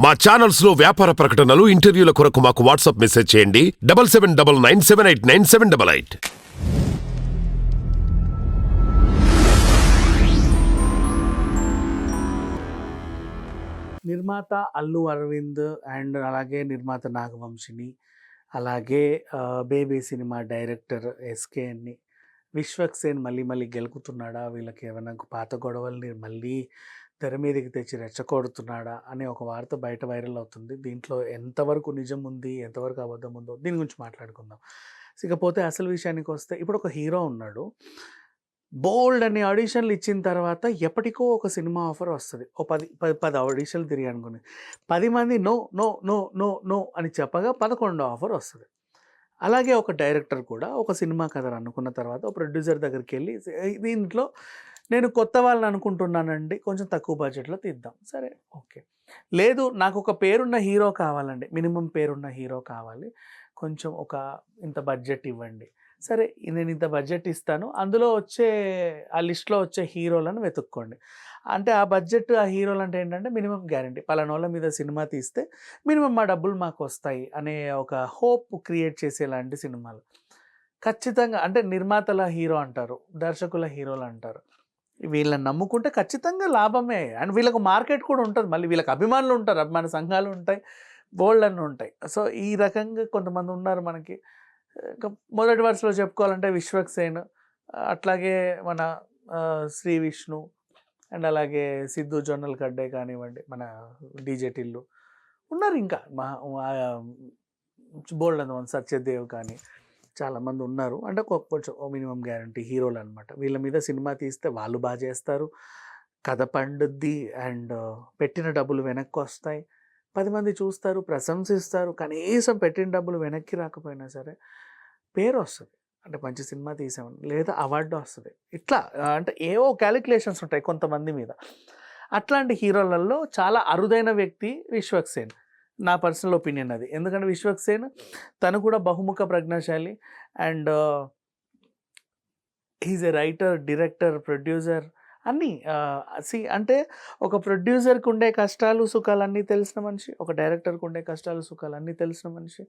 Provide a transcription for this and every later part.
మా ఛానల్స్ లో వ్యాపార ప్రకటనలు ఇంటర్వ్యూల కొరకు మాకు వాట్సాప్ మెసేజ్ చేయండి 7799978978. నిర్మాత అల్లు అరవింద్ అండ్ అలాగే నిర్మాత నాగవంశిని, అలాగే బేబీ సినిమా డైరెక్టర్ ఎస్కేఎన్ని, విశ్వక్సేన్ మళ్ళీ మళ్ళీ గెలుకుతున్నాడా, వీళ్ళకి ఏమైనా పాత గొడవల్ని మళ్ళీ తెర మీదకి తెచ్చి రెచ్చగొడుతున్నాడా అనే ఒక వార్త బయట వైరల్ అవుతుంది. దీంట్లో ఎంతవరకు నిజం ఉంది, ఎంతవరకు అబద్ధం ఉందో దీని గురించి మాట్లాడుకుందాం. ఇకపోతే అసలు విషయానికి వస్తే, ఇప్పుడు ఒక హీరో ఉన్నాడు, బోల్డ్ అన్ని ఆడిషన్లు ఇచ్చిన తర్వాత ఎప్పటికో ఒక సినిమా ఆఫర్ వస్తుంది. ఓ 10 ఆడిషన్లు తిరిగి అనుకుని 10 మంది no no no no no అని చెప్పగా 11వ ఆఫర్ వస్తుంది. అలాగే ఒక డైరెక్టర్ కూడా ఒక సినిమా కథను అనుకున్న తర్వాత ఒక ప్రొడ్యూసర్ దగ్గరికి వెళ్ళి, దీంట్లో నేను కొత్త వాళ్ళని అనుకుంటున్నానండి, కొంచెం తక్కువ బడ్జెట్లో తీద్దాం. సరే, ఓకే. లేదు, నాకు ఒక పేరున్న హీరో కావాలండి, మినిమం పేరున్న హీరో కావాలి, కొంచెం ఒక ఇంత బడ్జెట్ ఇవ్వండి. సరే, నేను ఇంత బడ్జెట్ ఇస్తాను, అందులో వచ్చే ఆ లిస్ట్లో వచ్చే హీరోలను వెతుక్కోండి. అంటే ఆ బడ్జెట్, ఆ హీరోలు అంటే ఏంటంటే మినిమం గ్యారంటీ, పలానోళ్ళ మీద సినిమా తీస్తే మినిమం మా డబ్బులు మాకు వస్తాయి అనే ఒక హోప్ క్రియేట్ చేసేలాంటి సినిమాలు ఖచ్చితంగా. అంటే నిర్మాతల హీరో అంటారు, దర్శకుల హీరోలు అంటారు. వీళ్ళని నమ్ముకుంటే ఖచ్చితంగా లాభమే. అండ్ వీళ్ళకు మార్కెట్ కూడా ఉంటుంది, మళ్ళీ వీళ్ళకి అభిమానులు ఉంటారు, అభిమాన సంఘాలు ఉంటాయి, బోల్డ్ అన్నీ ఉంటాయి. సో ఈ రకంగా కొంతమంది ఉన్నారు మనకి. ఇంకా మొదటి వరుసలో చెప్పుకోవాలంటే విశ్వక్సేన్, అట్లాగే మన శ్రీ విష్ణు, అండ్ అలాగే సిద్ధు జొన్నల గడ్డే కానివ్వండి, మన డీజే టిల్లు ఉన్నారు. ఇంకా బోల్డ్ అంతమంది, సత్యదేవ్ కానీ చాలామంది ఉన్నారు. అంటే కొంచెం మినిమం గ్యారంటీ హీరోలు అనమాట. వీళ్ళ మీద సినిమా తీస్తే వాళ్ళు బాగా చేస్తారు, కథ పండుద్ది, అండ్ పెట్టిన డబ్బులు వెనక్కి వస్తాయి, 10 మంది చూస్తారు, ప్రశంసిస్తారు. కనీసం పెట్టిన డబ్బులు వెనక్కి రాకపోయినా సరే పేరు వస్తుంది, అంటే మంచి సినిమా తీసామని, లేదా అవార్డు వస్తుంది. ఇట్లా అంటే ఏవో క్యాలిక్యులేషన్స్ ఉంటాయి కొంతమంది మీద. అట్లాంటి హీరోలలో చాలా అరుదైన వ్యక్తి విశ్వక్సేన్, నా పర్సనల్ ఒపీనియన్ అది. ఎందుకంటే విశ్వక్సేన్ తను కూడా బహుముఖ ప్రజ్ఞాశాలి, and is a writer, director, producer అన్నీ. అంటే ఒక ప్రొడ్యూసర్కి ఉండే కష్టాలు సుఖాలన్నీ తెలిసిన మనిషి, ఒక డైరెక్టర్కి ఉండే కష్టాలు సుఖాలన్నీ తెలిసిన మనిషి,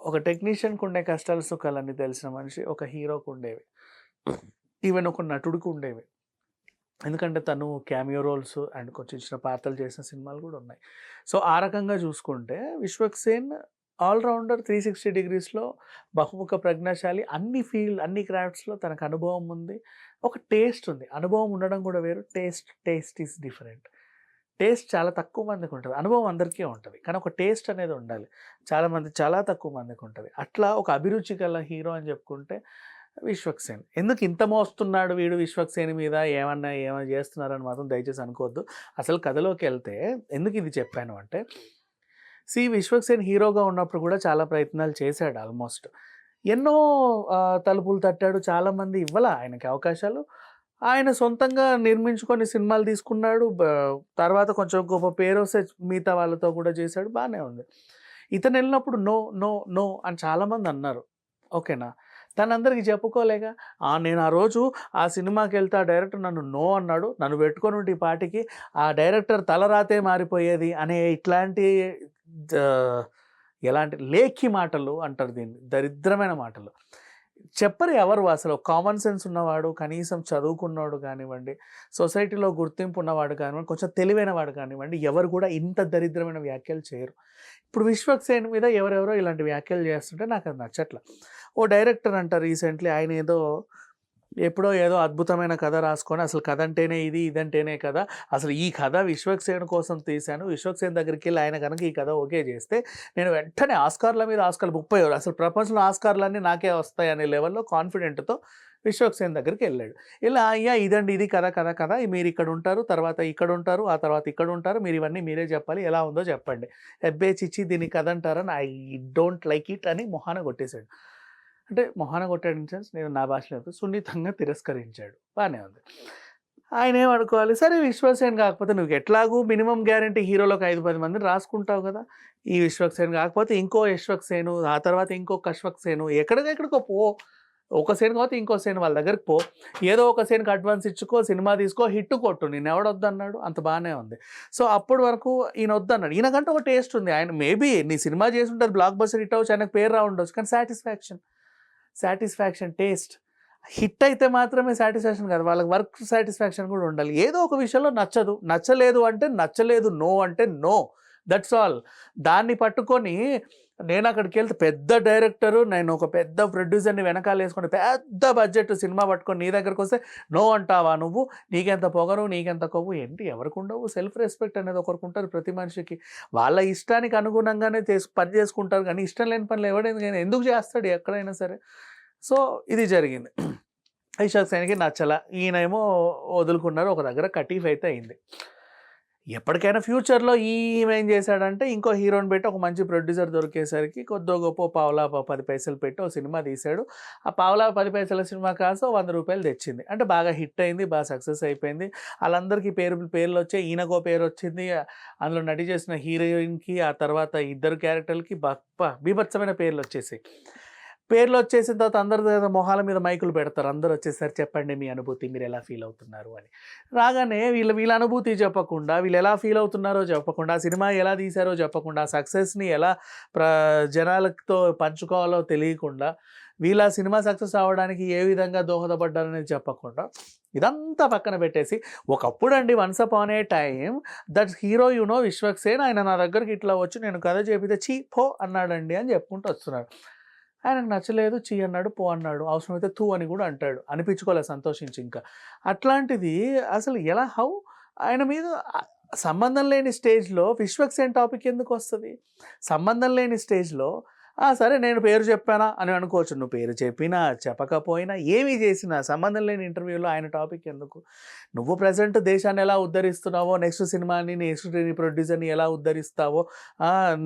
ఒక టెక్నీషియన్కి ఉండే కష్టాలు సుఖాలన్నీ తెలిసిన మనిషి, ఒక హీరోకు ఉండేవి, ఈవెన్ ఒక నటుడికి ఉండేవి. ఎందుకంటే తను క్యామియో రోల్స్ అండ్ కొంచెం చిన్న పాత్రలు చేసిన సినిమాలు కూడా ఉన్నాయి. సో ఆ రకంగా చూసుకుంటే విశ్వక్సేన్ ఆల్రౌండర్, 360 డిగ్రీస్లో బహుముఖ ప్రజ్ఞాశాలి, అన్ని క్రాఫ్ట్స్లో తనకు అనుభవం ఉంది, ఒక టేస్ట్ ఉంది. అనుభవం ఉండడం కూడా వేరు, టేస్ట్ ఈజ్ డిఫరెంట్. టేస్ట్ చాలా తక్కువ మందికి ఉంటుంది, అనుభవం అందరికీ ఉంటుంది, కానీ ఒక టేస్ట్ అనేది ఉండాలి. చాలా తక్కువ మందికి ఉంటుంది. అట్లా ఒక అభిరుచి గల హీరో అని చెప్పుకుంటే విశ్వక్సేన్. ఎందుకు ఇంత మోస్తున్నాడు వీడు విశ్వక్సేన్ మీద, ఏమన్నా చేస్తున్నారని మాత్రం దయచేసి అనుకోవద్దు. అసలు కథలోకి వెళ్తే ఎందుకు ఇది చెప్పాను అంటే, విశ్వక్సేన్ హీరోగా ఉన్నప్పుడు కూడా చాలా ప్రయత్నాలు చేశాడు. ఆల్మోస్ట్ ఎన్నో తలుపులు తట్టాడు, చాలామంది ఇవ్వాల ఆయనకి అవకాశాలు. ఆయన సొంతంగా నిర్మించుకొని సినిమాలు తీసుకున్నాడు. తర్వాత కొంచెం గొప్ప పేరు వస్తే మిగతా వాళ్ళతో కూడా చేశాడు, బాగానే ఉంది. ఇతను వెళ్ళినప్పుడు నో నో నో అని చాలామంది అన్నారు, ఓకేనా. తనందరికీ చెప్పుకోలేక, నేను ఆ రోజు ఆ సినిమాకి వెళ్తే ఆ డైరెక్టర్ నన్ను నో అన్నాడు, నన్ను పెట్టుకొని ఉంటే ఈ పాటికి ఆ డైరెక్టర్ తలరాతే మారిపోయేది అనే ఇట్లాంటి ఎలాంటి లేఖి మాటలు అంటారు దీన్ని, దరిద్రమైన మాటలు చెప్పరు ఎవరు. అసలు కామన్ సెన్స్ ఉన్నవాడు, కనీసం చదువుకున్నవాడు కానివ్వండి, సొసైటీలో గుర్తింపు ఉన్నవాడు కానివ్వండి, కొంచెం తెలివైన వాడు కానివ్వండి, ఎవరు కూడా ఇంత దరిద్రమైన వ్యాఖ్యలు చేయరు. ఇప్పుడు విశ్వక్సేన్ మీద ఎవరెవరో ఇలాంటి వ్యాఖ్యలు చేస్తుంటే నాకు అది నచ్చట్ల. ఓ డైరెక్టర్ అంట రీసెంట్లీ, ఆయన ఎప్పుడో ఏదో అద్భుతమైన కథ రాసుకొని, అసలు కథ అంటేనే ఇది, ఇదంటేనే కదా, అసలు ఈ కథ విశ్వక్సేన్ కోసం తీశాను, విశ్వక్సేన్ దగ్గరికి వెళ్ళి ఆయన కనుక ఈ కథ ఓకే చేస్తే నేను వెంటనే ఆస్కార్ల మీద ఆస్కార్లు 30, అసలు ప్రపంచంలో ఆస్కార్లన్నీ నాకే వస్తాయి అనే లెవెల్లో కాన్ఫిడెంట్తో విశ్వక్సేన్ దగ్గరికి వెళ్ళాడు. ఇలా అయ్యా ఇదండి, ఇది కథ, మీరు ఇక్కడ ఉంటారు, తర్వాత ఇక్కడ ఉంటారు, ఆ తర్వాత ఇక్కడ ఉంటారు, మీరు ఇవన్నీ మీరే చెప్పాలి, ఎలా ఉందో చెప్పండి, ఎబ్బే చిచ్చి దీన్ని కథ అంటారని, ఐ డోంట్ లైక్ ఇట్ అని మొహాన కొట్టేశాడు. అంటే మొహాన కొట్టాడు ఇన్ సెన్స్, నేను నా భాషలో సున్నితంగా తిరస్కరించాడు, బాగానే ఉంది. ఆయన ఏమనుకోవాలి, సరే విశ్వక్సేన్ కాకపోతే నువ్వు ఎట్లాగూ మినిమం గ్యారంటీ హీరోలకు 5-10 మందిని రాసుకుంటావు కదా, ఈ విశ్వక్సేన్ కాకపోతే ఇంకో విశ్వక్సేను, ఆ తర్వాత ఇంకో కశ్వక్సేను, ఎక్కడికో పో, ఒక సీన్ కాకపోతే ఇంకో సీన్ వాళ్ళ దగ్గరికి పో, ఏదో ఒక సీన్కి అడ్వాన్స్ ఇచ్చుకో, సినిమా తీసుకో, హిట్ కొట్టు, నేను ఎవడొద్దన్నాడు, అంత బాగానే ఉంది. సో అప్పటి వరకు ఈయన వద్దన్నాడు. ఈయనకంటే ఒక టేస్ట్ ఉంది. ఆయన మేబీ నీ సినిమా చేసి ఉంటుంది, బ్లాక్ బస్టర్ హిట్ అవ్వచ్చు, ఆయనకు పేరు రా ఉండొచ్చు, కానీ సాటిస్ఫాక్షన్ టేస్ట్ హిట్ అయితే మాత్రమే సాటిస్ఫాక్షన్ కాదు, వాళ్ళకి వర్క్ సాటిస్ఫాక్షన్ కూడా ఉండాలి. ఏదో ఒక విషయంలో నచ్చలేదు అంటే నచ్చలేదు, నో అంటే నో, దట్స్ ఆల్. దాన్ని పట్టుకొని నేను అక్కడికి వెళ్తే పెద్ద డైరెక్టరు, నేను ఒక పెద్ద ప్రొడ్యూసర్ని వెనకాల వేసుకొని పెద్ద బడ్జెట్ సినిమా పట్టుకొని నీ దగ్గరకు వస్తే నో అంటావా నువ్వు? నీకెంత పొగరు, నీకెంత కొవ్వు, ఏంటి ఎవరికి ఉండవు? సెల్ఫ్ రెస్పెక్ట్ అనేది ఒకరికి ఉంటుంది ప్రతి మనిషికి. వాళ్ళ ఇష్టానికి అనుగుణంగానే పని చేసుకుంటారు, కానీ ఇష్టం లేని పనులు ఎవడైనా ఎందుకు చేస్తాడు ఎక్కడైనా సరే. సో ఇది జరిగింది. విశ్వక్ సేన్కి నచ్చల, ఈయనేమో వదులుకున్నారు, ఒక దగ్గర కటీఫ్ అయితే అయింది. ఎప్పటికైనా ఫ్యూచర్లో ఈమెం చేశాడంటే ఇంకో హీరోని పెట్టి ఒక మంచి ప్రొడ్యూసర్ దొరికేసరికి కొద్దో గొప్ప పావులా 10 పైసలు పెట్టి ఒక సినిమా తీశాడు. ఆ పావులా 10 పైసల సినిమా కాస్త 100 రూపాయలు తెచ్చింది. అంటే బాగా హిట్ అయింది, బాగా సక్సెస్ అయిపోయింది. వాళ్ళందరికీ పేర్లు వచ్చాయి, ఈయనకో పేరు వచ్చింది. అందులో నటి చేసిన హీరోయిన్కి ఆ తర్వాత ఇద్దరు క్యారెక్టర్లకి బీభత్సమైన పేర్లు వచ్చేసాయి. పేర్లు వచ్చేసిన తర్వాత అందరి మొహాల మీద మైకులు పెడతారు, అందరూ వచ్చేసరి చెప్పండి మీ అనుభూతి, మీరు ఎలా ఫీల్ అవుతున్నారు అని. రాగానే వీళ్ళ అనుభూతి చెప్పకుండా, వీళ్ళు ఎలా ఫీల్ అవుతున్నారో చెప్పకుండా, సినిమా ఎలా తీశారో చెప్పకుండా, సక్సెస్ని ఎలా జనాలతో పంచుకోవాలో తెలియకుండా, వీళ్ళ సినిమా సక్సెస్ అవ్వడానికి ఏ విధంగా దోహదపడ్డారనేది చెప్పకుండా, ఇదంతా పక్కన పెట్టేసి ఒకప్పుడు అండి, once upon A time that hero Vishwak Sen, ఆయన నా దగ్గరికి ఇట్లా వచ్చి నేను కథ చెప్పితే చీ పో అన్నాడండి అని చెప్పుకుంటూ వస్తున్నాడు. ఆయనకు నచ్చలేదు, చీ అన్నాడు, పో అన్నాడు, అవసరమైతే తూ అని కూడా అంటాడు, అనిపించుకోలేదు సంతోషించి. ఇంకా అట్లాంటిది అసలు ఎలా ఆయన మీద సంబంధం లేని స్టేజ్లో విశ్వక్ సేన్ టాపిక్ ఎందుకు వస్తుంది? సంబంధం లేని స్టేజ్లో సరే నేను పేరు చెప్పానా అని అనుకోవచ్చు, నువ్వు పేరు చెప్పినా చెప్పకపోయినా ఏమీ చేసినా సంబంధం లేని ఇంటర్వ్యూలో ఆయన టాపిక్ ఎందుకు? నువ్వు ప్రజెంట్ దేశాన్ని ఎలా ఉద్ధరిస్తున్నావో, నెక్స్ట్ సినిమాని నెక్స్ట్ ప్రొడ్యూసర్ని ఎలా ఉద్ధరిస్తావో,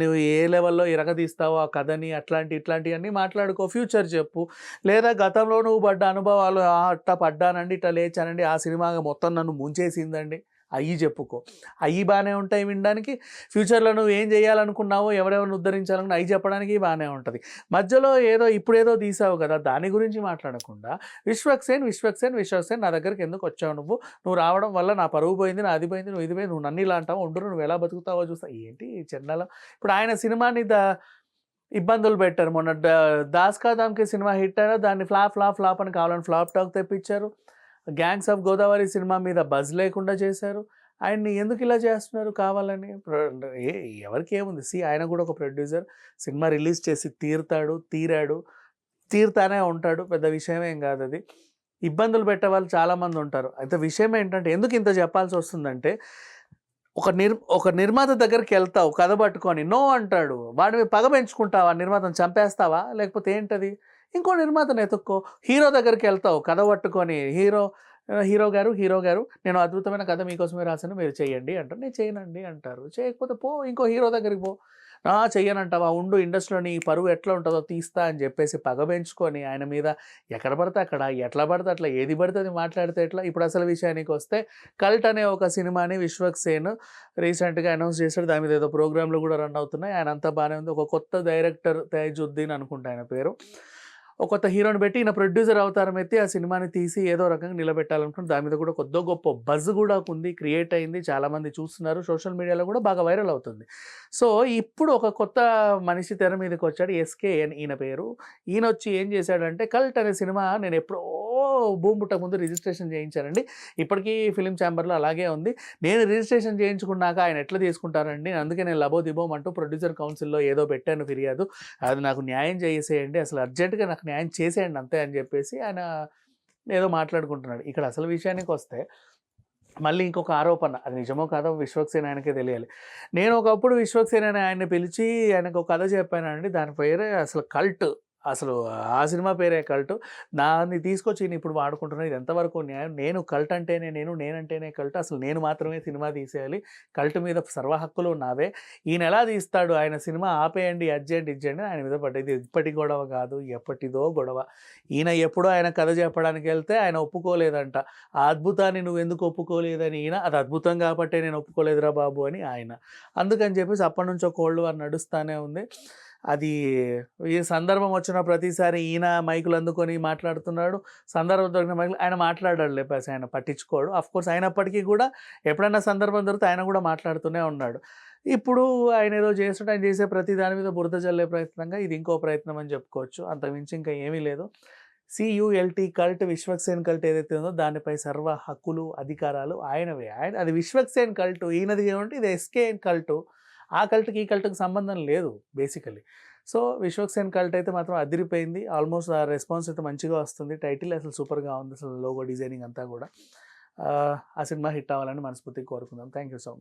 నువ్వు ఏ లెవెల్లో ఇరగదీస్తావో ఆ కథని, ఇట్లాంటివన్నీ మాట్లాడుకో, ఫ్యూచర్ చెప్పు. లేదా గతంలో నువ్వు పడ్డ అనుభవాలు, అట్టా పడ్డానండి, ఇట్లా లేచానండి, ఆ సినిమా మొత్తం నన్ను ముంచేసిందండి, అవి చెప్పుకో. అవి బాగానే ఉంటాయి వినడానికి. ఫ్యూచర్లో నువ్వు ఏం చేయాలనుకున్నావో, ఎవరెవరిని ఉద్ధరించాలనుకున్నా అవి చెప్పడానికి బాగానే ఉంటుంది. మధ్యలో ఇప్పుడేదో తీసావు కదా, దాని గురించి మాట్లాడకుండా విశ్వక్ సేన్ నా దగ్గరికి ఎందుకు వచ్చావు? నువ్వు రావడం వల్ల నా పరువు పోయింది, నా అది పోయింది, నువ్వు ఇది పోయింది, నువ్వు నన్ను ఇలా అంటావు, ఉండరు, నువ్వు ఎలా బతుకుతావో చూస్తా. ఏంటి చెన్నలో ఇప్పుడు ఆయన సినిమాని ఇబ్బందులు పెట్టారు. మొన్న దాస్ కా దామ్కి సినిమా హిట్ అయినా దాన్ని ఫ్లాప్ అని కావాలని ఫ్లాప్ టాక్ తెప్పించారు. గ్యాంగ్స్ ఆఫ్ గోదావరి సినిమా మీద బజ్ లేకుండా చేశారు. ఆయన్ని ఎందుకు ఇలా చేస్తున్నారు కావాలని? ఎవరికి ఏముంది? ఆయన కూడా ఒక ప్రొడ్యూసర్, సినిమా రిలీజ్ చేసి తీరుతానే ఉంటాడు, పెద్ద విషయం ఏం కాదు అది. ఇబ్బందులు పెట్టే వాళ్ళు చాలామంది ఉంటారు. అయితే విషయం ఏంటంటే, ఎందుకు ఇంత చెప్పాల్సి వస్తుందంటే, ఒక నిర్మాత దగ్గరికి వెళ్తావు కథ పట్టుకొని, నో అంటాడు, వాడి మీద పగ పెంచుకుంటావా? నిర్మాతను చంపేస్తావా? లేకపోతే ఏంటది? ఇంకో నిర్మాతను ఎతుక్కో. హీరో దగ్గరికి వెళ్తావు కథ పట్టుకొని, హీరో గారు నేను అద్భుతమైన కథ మీకోసమే రాశాను, మీరు చేయండి అంటారు. నేను చేయనండి అంటారు. చేయకపోతే పో, ఇంకో హీరో దగ్గరికి పో. చెయ్యనంటావా? ఉండు, ఇండస్ట్రీలో నీ పరువు ఎట్లా ఉంటుందో తీస్తా అని చెప్పేసి పగ పెంచుకొని ఆయన మీద ఎక్కడ పడితే అక్కడ, ఎట్లా పడితే అట్లా, ఏది పడితే అది మాట్లాడితే ఎట్లా? ఇప్పుడు అసలు విషయానికి వస్తే, కల్ట్ అనే ఒక సినిమాని విశ్వక్ సేన్ రీసెంట్గా అనౌన్స్ చేశాడు. దాని మీద ఏదో ప్రోగ్రాంలు కూడా రన్ అవుతున్నాయి. ఆయన అంతా బాగానే ఉంది. ఒక కొత్త డైరెక్టర్ తేజుద్దీన్ అనుకుంటా ఆయన పేరు, ఒక కొత్త హీరోని పెట్టి ఈయన ప్రొడ్యూసర్ అవతారం ఎత్తి ఆ సినిమాని తీసి ఏదో రకంగా నిలబెట్టాలనుకుంటే, దాని మీద కూడా కొద్దో గొప్ప బజ్ కూడా ఉంది, క్రియేట్ అయింది, చాలామంది చూస్తున్నారు, సోషల్ మీడియాలో కూడా బాగా వైరల్ అవుతుంది. సో ఇప్పుడు ఒక కొత్త మనిషి తెర మీదకి వచ్చాడు, ఎస్కేఎన్ ఈయన పేరు. ఈయన వచ్చి ఏం చేశాడంటే, కల్ట్ అనే సినిమా నేను ఎప్పుడో భూమి పుట్టక ముందు రిజిస్ట్రేషన్ చేయించానండి, ఇప్పటికీ ఫిలిం ఛాంబర్లో అలాగే ఉంది. నేను రిజిస్ట్రేషన్ చేయించుకున్నాక ఆయన ఎట్లా తీసుకుంటారండి? అందుకే నేను లబోదిబోం అంటూ ప్రొడ్యూసర్ కౌన్సిల్లో ఏదో పెట్టాను ఫిర్యాదు, అది నాకు న్యాయం చేసేయండి, అసలు అర్జెంటుగా నాకు న్యాయం చేసేయండి అంతే అని చెప్పేసి ఆయన ఏదో మాట్లాడుకుంటున్నాడు. ఇక్కడ అసలు విషయానికి వస్తే మళ్ళీ ఇంకొక ఆరోపణ, అది నిజమో కాదో విశ్వక్ సేన్ ఆయనకే తెలియాలి. నేను ఒకప్పుడు విశ్వక్ సేన్ అని ఆయన్ని పిలిచి ఆయనకు ఒక కథ చెప్పానండి, దాని పేరే అసలు కల్ట్, అసలు ఆ సినిమా పేరే కల్ట్. దాన్ని తీసుకొచ్చి ఈయన ఇప్పుడు వాడుకుంటున్నాను, ఇది ఎంతవరకు న్యాయం? నేను కల్ట్ అంటేనే నేనంటేనే కల్ట్, అసలు నేను మాత్రమే సినిమా తీసేయాలి, కల్ట్ మీద సర్వ హక్కులు నావే. ఈయన ఎలా తీస్తాడు? ఆయన సినిమా ఆపేయండి, ఇచ్చేయండి ఆయన మీద పడ్డది. ఇప్పటి గొడవ కాదు, ఎప్పటిదో గొడవ. ఈయన ఎప్పుడో ఆయన కథ చెప్పడానికి వెళ్తే ఆయన ఒప్పుకోలేదంట. ఆ అద్భుతాన్ని నువ్వు ఎందుకు ఒప్పుకోలేదని ఈయన, అది అద్భుతం కాబట్టే నేను ఒప్పుకోలేదురా బాబు అని ఆయన. అందుకని చెప్పేసి అప్పటి నుంచో కోల్డ్ వార్ నడుస్తూనే ఉంది. అది ఈ సందర్భం వచ్చిన ప్రతిసారి ఈయన మైకులు అందుకొని మాట్లాడుతున్నాడు. సందర్భం దొరికిన మైకులు ఆయన మాట్లాడాడులే ఆయన పట్టించుకోడు. కోర్స్ అయినప్పటికీ కూడా ఎప్పుడైనా సందర్భం దొరికితే ఆయన కూడా మాట్లాడుతూనే ఉన్నాడు. ఇప్పుడు ఆయన ఏదో చేస్తుంటే ఆయన చేసే ప్రతి దాని మీద బురద జల్లే ప్రయత్నంగా ఇది ఇంకో ప్రయత్నం అని చెప్పుకోవచ్చు. అంతకుమించి ఇంకా ఏమీ లేదు. CULT కల్ట్, విశ్వక్సేన్ కల్ట్ ఏదైతే ఉందో దానిపై సర్వ హక్కులు, అధికారాలు ఆయనవే. అది విశ్వక్సేన్ కల్ట్, ఈయనది ఏమంటే ఇది SKN కల్ట్. ఆ కల్ట్‌కి, ఈ కల్ట్‌కి సంబంధం లేదు బేసికల్లీ. సో, విశ్వక్సేన్ కల్ట్ అయితే మాత్రం అదిరిపోయింది. ఆల్మోస్ట్ ఆ రెస్పాన్స్ అయితే మంచిగా వస్తుంది. టైటిల్ అసలు సూపర్‌గా ఉంది. అసలు లోగో డిజైనింగ్ అంతా కూడా. ఆ సినిమా హిట్ అవ్వాలని మనస్ఫూర్తిగా కోరుకుందాం. Thank you so much.